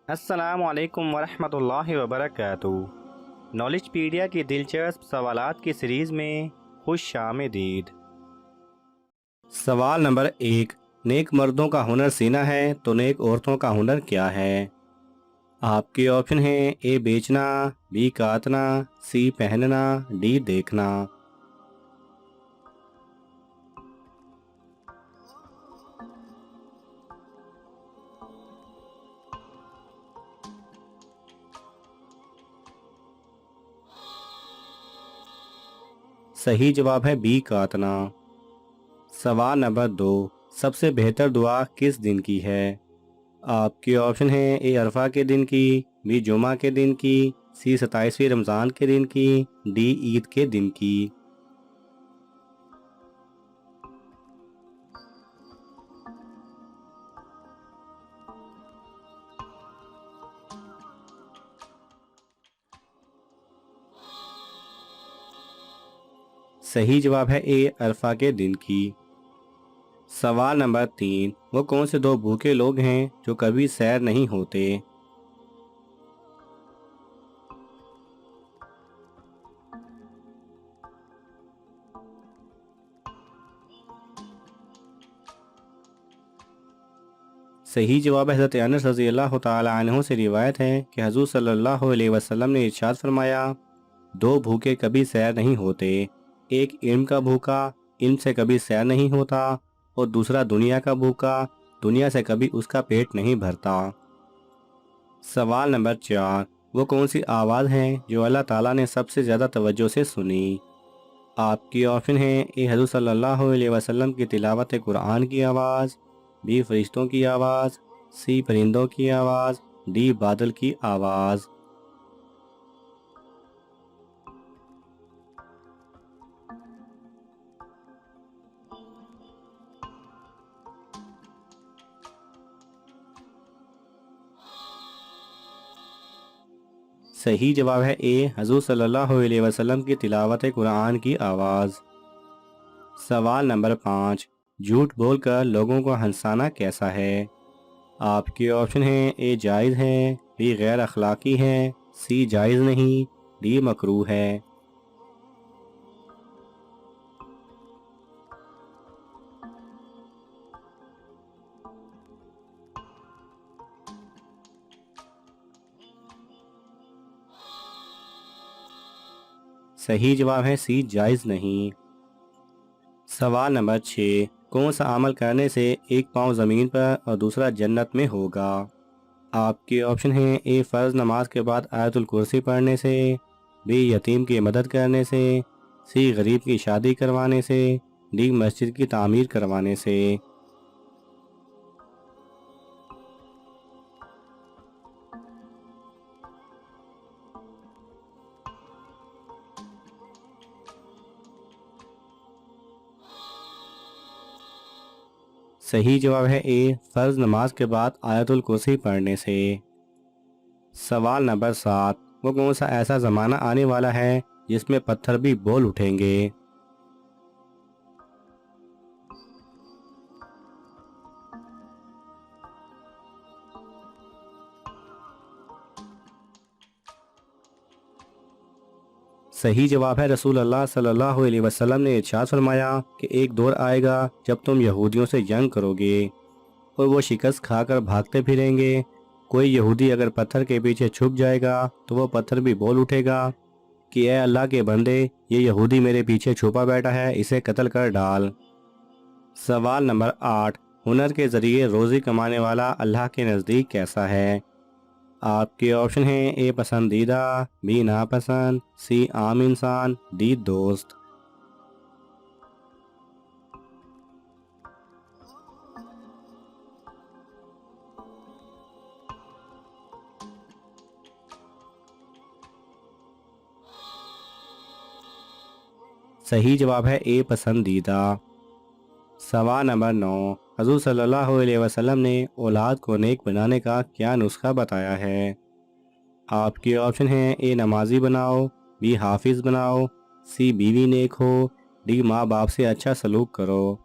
السلام علیکم ورحمۃ اللہ وبرکاتہ۔ نالج پیڈیا کی دلچسپ سوالات کی سیریز میں خوش آمدید۔ سوال نمبر 1، نیک مردوں کا ہنر سینا ہے تو نیک عورتوں کا ہنر کیا ہے؟ آپ کے آپشن ہیں: اے بیچنا، بی کاٹنا، سی پہننا، ڈی دیکھنا۔ صحیح جواب ہے بی کاٹنا۔ سوال نمبر 2، سب سے بہتر دعا کس دن کی ہے؟ آپ کے آپشن ہیں: اے عرفہ کے دن کی، بی جمعہ کے دن کی، سی 27ویں رمضان کے دن کی، ڈی عید کے دن کی۔ صحیح جواب ہے اے عرفہ کے دن کی۔ سوال نمبر 3، وہ کون سے دو بھوکے لوگ ہیں جو کبھی سیر نہیں ہوتے؟ صحیح جواب ہے حضرت انس رضی اللہ تعالی عنہ سے روایت ہے کہ حضور صلی اللہ علیہ وسلم نے ارشاد فرمایا، دو بھوکے کبھی سیر نہیں ہوتے، ایک علم کا بھوکا، علم سے کبھی سیر نہیں ہوتا، اور دوسرا دنیا کا بھوکا، دنیا سے کبھی اس کا پیٹ نہیں بھرتا۔ سوال نمبر 4، وہ کون سی آواز ہے جو اللہ تعالیٰ نے سب سے زیادہ توجہ سے سنی؟ آپ کی آپشن ہیں: اے حضور صلی اللہ علیہ وسلم کی تلاوت قرآن کی آواز، بی فرشتوں کی آواز، سی پرندوں کی آواز، ڈی بادل کی آواز۔ صحیح جواب ہے اے حضور صلی اللہ علیہ وسلم کی تلاوت قرآن کی آواز۔ سوال نمبر 5، جھوٹ بول کر لوگوں کو ہنسانا کیسا ہے؟ آپ کے آپشن ہیں: اے جائز ہے، بی غیر اخلاقی ہے، سی جائز نہیں، ڈی مکروہ ہے۔ صحیح جواب ہے سی جائز نہیں۔ سوال نمبر 6، کون سا عمل کرنے سے ایک پاؤں زمین پر اور دوسرا جنت میں ہوگا؟ آپ کے آپشن ہیں: اے فرض نماز کے بعد آیت الکرسی پڑھنے سے، بی یتیم کی مدد کرنے سے، سی غریب کی شادی کروانے سے، ڈی مسجد کی تعمیر کروانے سے۔ صحیح جواب ہے اے فرض نماز کے بعد آیت الکرسی پڑھنے سے۔ سوال نمبر 7، وہ کون سا ایسا زمانہ آنے والا ہے جس میں پتھر بھی بول اٹھیں گے؟ صحیح جواب ہے رسول اللہ صلی اللہ علیہ وسلم نے ارشاد فرمایا کہ ایک دور آئے گا جب تم یہودیوں سے جنگ کرو گے اور وہ شکست کھا کر بھاگتے پھریں گے۔ کوئی یہودی اگر پتھر کے پیچھے چھپ جائے گا تو وہ پتھر بھی بول اٹھے گا کہ اے اللہ کے بندے، یہ یہودی میرے پیچھے چھپا بیٹھا ہے، اسے قتل کر ڈال۔ سوال نمبر 8، ہنر کے ذریعے روزی کمانے والا اللہ کے نزدیک کیسا ہے؟ آپ کے آپشن ہیں: اے پسندیدہ، بی ناپسند، سی عام انسان، ڈی دوست۔ صحیح جواب ہے اے پسندیدہ۔ سوال نمبر 9، حضور صلی اللہ علیہ وسلم نے اولاد کو نیک بنانے کا کیا نسخہ بتایا ہے؟ آپ کے آپشن ہیں: اے نمازی بناؤ، بی حافظ بناؤ، سی بیوی نیک ہو، ڈی ماں باپ سے اچھا سلوک کرو۔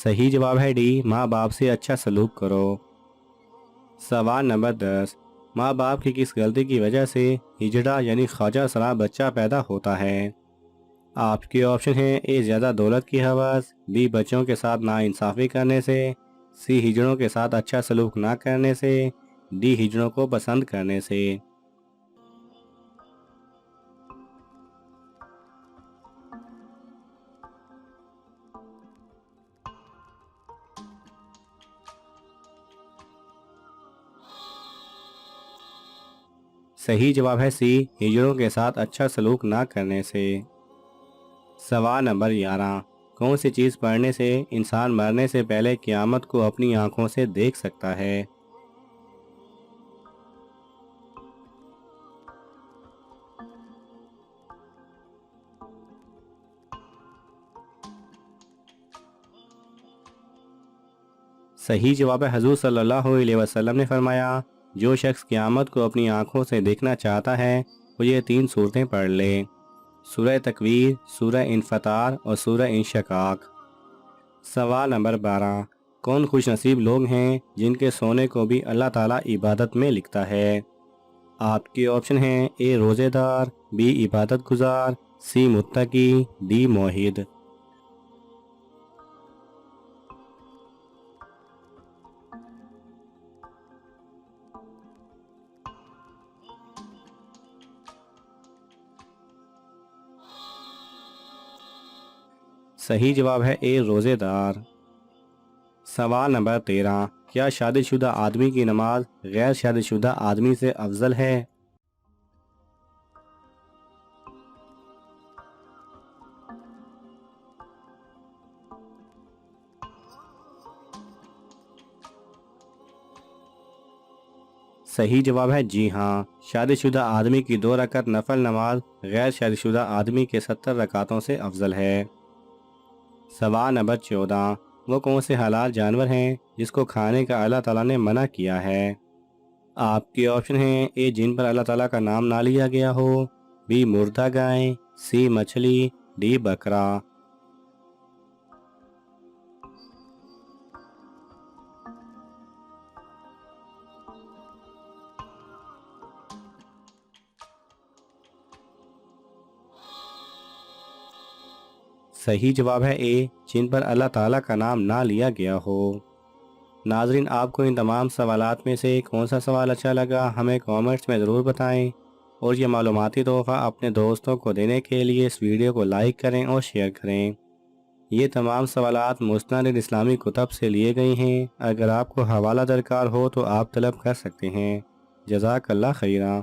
صحیح جواب ہے ڈی، ماں باپ سے اچھا سلوک کرو۔ سوال نمبر 10، ماں باپ کی کس غلطی کی وجہ سے ہجڑا یعنی خواجہ سرا بچہ پیدا ہوتا ہے؟ آپ کے آپشن ہیں، اے زیادہ دولت کی ہوس، بی بچوں کے ساتھ ناانصافی کرنے سے، سی ہجڑوں کے ساتھ اچھا سلوک نہ کرنے سے، ڈی ہجڑوں کو پسند کرنے سے۔ صحیح جواب ہے سی، ہجڑوں کے ساتھ اچھا سلوک نہ کرنے سے۔ سوال نمبر 11، کون سی چیز پڑھنے سے انسان مرنے سے پہلے قیامت کو اپنی آنکھوں سے دیکھ سکتا ہے؟ صحیح جواب ہے، حضور صلی اللہ علیہ وسلم نے فرمایا، جو شخص قیامت کو اپنی آنکھوں سے دیکھنا چاہتا ہے وہ یہ 3 صورتیں پڑھ لے، سورہ تکویر، سورہ انفطار اور سورہ انشقاق۔ سوال نمبر 12، کون خوش نصیب لوگ ہیں جن کے سونے کو بھی اللہ تعالیٰ عبادت میں لکھتا ہے؟ آپ کے آپشن ہیں، اے روزے دار، بی عبادت گزار، سی متقی، ڈی موحد۔ صحیح جواب ہے اے روزے دار۔ سوال نمبر 13، کیا شادی شدہ آدمی کی نماز غیر شادی شدہ آدمی سے افضل ہے؟ صحیح جواب ہے جی ہاں، شادی شدہ آدمی کی 2 رکعت نفل نماز غیر شادی شدہ آدمی کے 70 رکعتوں سے افضل ہے۔ سوال نمبر 14، وہ کون سے حلال جانور ہیں جس کو کھانے کا اللہ تعالیٰ نے منع کیا ہے؟ آپ کے آپشن ہیں، اے جن پر اللہ تعالیٰ کا نام نہ لیا گیا ہو، بی مردہ گائے، سی مچھلی، ڈی بکرا۔ صحیح جواب ہے اے، جن پر اللہ تعالیٰ کا نام نہ لیا گیا ہو۔ ناظرین، آپ کو ان تمام سوالات میں سے کون سا سوال اچھا لگا ہمیں کامنٹس میں ضرور بتائیں، اور یہ معلوماتی تحفہ اپنے دوستوں کو دینے کے لیے اس ویڈیو کو لائک کریں اور شیئر کریں۔ یہ تمام سوالات مستند اسلامی کتب سے لیے گئے ہیں، اگر آپ کو حوالہ درکار ہو تو آپ طلب کر سکتے ہیں۔ جزاک اللہ خیرہ۔